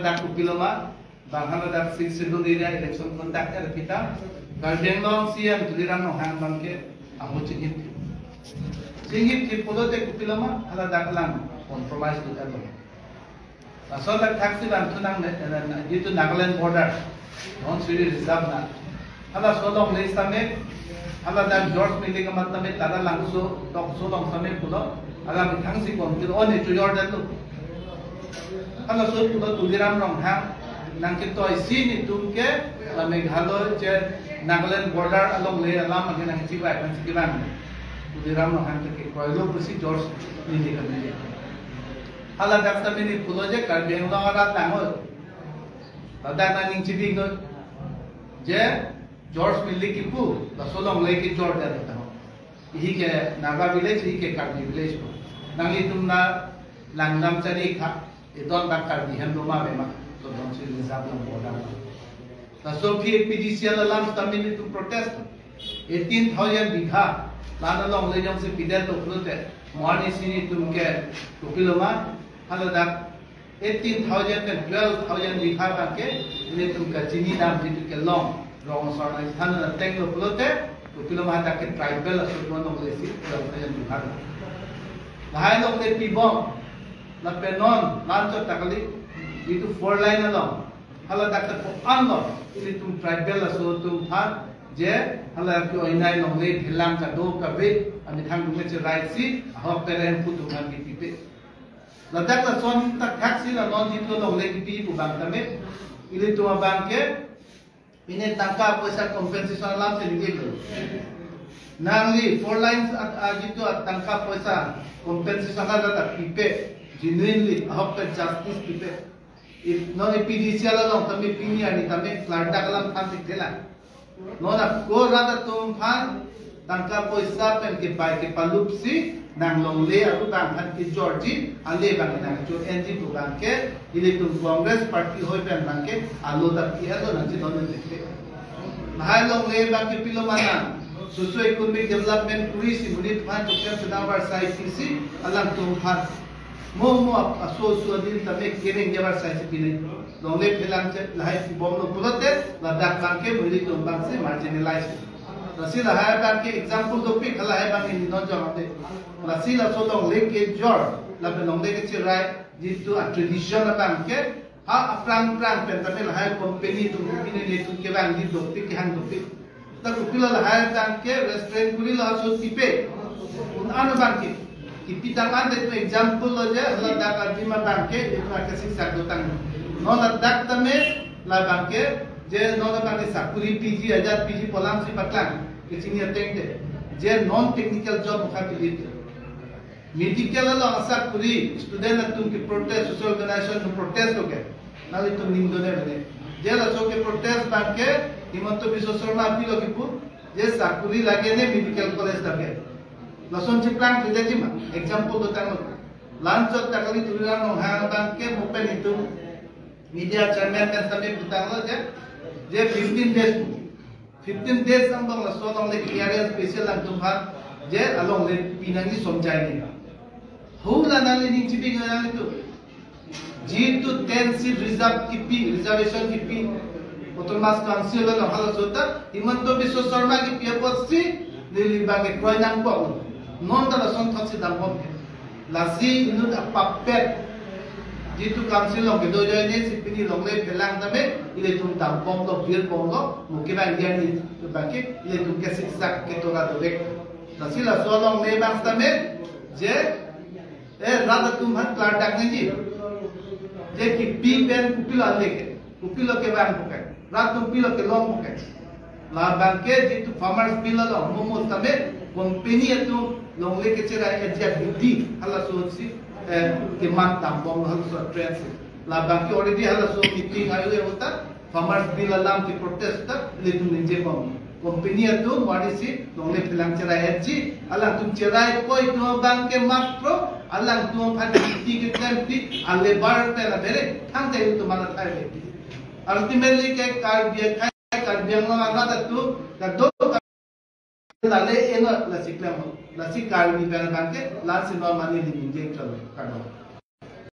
dak kupiloma bang hala dak sidul area election contact er kita Garbeng long siam tuliran no hang bangke amu singit ki polote kupiloma hala dak lang compromise tu alo asal dak taxi ban tunang itu Nagaland border non siri reserve na hala solong le same hala dak George Mili ka matame tada langso tok solong same pulo hala mi thangsi kon tu one to Jordan lu hala so pulo tuliran rong hang nang kito isi ni tumke la Meghalaya je Nagaland border along le alam age nang chibai kan sikiban tuliran rong hang ke koilo pusi George Mili ka mili hala dak same ni pulo je Garbeng long ara tango tada na ning chibi no je George Mili ki pu la solong le ki Jordan ta hi ke Naga village hi ke Karbi village ko nang itumna langnam chari kha idon dak Karbi hem loma bema so don si reserve long border ta so phi PDCL alam tamil to protest 18,000 bigha lana long le jong se pidel to flote morning sini tumke kupiloma hala dak 18,000 and 12,000 bigha ke ini tumka jini dam jitu ke long rong sorna than na teng lo flote kupiloma dak ke tribal asutwan long le si 12,000 bigha lahai long le pibong la penon lancho takali itu 4 line along hala dak ko anlo ini tum tribal aso tum than je hala ko inai long le philang ka do ka be ami thang tum che right si ho peren pu tum kan ki pipe la dak la son tak taxi la non jit lo long le ki pi pu bang tame ini tu bang ke ini tangka paisa compensation lam se nige lo nangli 4 lines jitu tangka paisa compensation ka da pipe genuinely ho per justice pipe if non PDCL long tame pini ani tame flat kalam than tikela nona ko rada tum phan tangka poisa pen ke pai ke palupsi nang long le aku tang phan ki Georgie ale bang nang jo NG tu bang ke ile tum Congress party hoi pen bang ke alo da ki alo nang ji don dekhe mahai long le bang ke pilomana socio economic development tourism unit phan to ke sedawar sai PC alam tum phan mo aso din tame kereng jabar sai pini long le philang che lahai bom lo pulote la dak bang ke muli tum bang se marginalized rasi la hai bang ke example do pi khala hai bang ni non jamate rasi la so long le ke jor la pe long le ke chirai jitu a tradition la bang ke ha aprang pen tame la hai company tu pini le tu ke bang di do pi ke hang do pi ta ku pila la hai bang ke restaurant kuli la so tipe un anu bang ke ipitang ande tu example lo je la dak adima bang ke itu ka siksa do tang no la dak tame la bang ke je no la bang sakuri PG ajat PG polam si patlang ke sini atende je non technical job kha pilit medical lo sakuri student tum ki protest social organization no protest ho ke na le tum nindo ne bene je la so ke protest bang ke himanto biswa sharma apilo ki pu je sakuri lage ne medical college take lason ciplang tidak cuma example tu tang lancot tak kali tulisan no hang bang ke mopen itu media chairman kan sampai butang lo je 15 days ambang lason long le area special lang tumhan je along le pinangi somjai ni hula nali ni cipi ngali tu jitu 10 seat reservation ki pi autonomous council lo hal sota himanto biswa sharma ki psi lili bang ke koinang ko non da son thotsi dam bom lazi inut apapet jitu council long gedo joy ne sipini long le pelang tame ile tum dam bom lo bir bom lo mukiba indian ni baki ile tum ke siksak ke tora dole lazi la so long le bang tame je rada tum han plant dak ni je ki pi pen kupilo ke bang bukai rat tum pilo ke long bukai la bang ke jitu farmers pilo lo momo tame company itu long le ke chera ejak di hala so si ke man tam bom hala so trends la bang ke already hala so meeting ayo e hota farmers bill alam ki protest ta le tum ninje bom company itu mari si long le pilang chera eji alang tum chera koi to bang ke matro alang tum phati ki claim ti ale bar te la bere thang te tu mana thai be ultimately ke kar biang la ada tu da do la le eno la siklam la sikar ni ban ban ke la sinwa mani ni inject chalo kado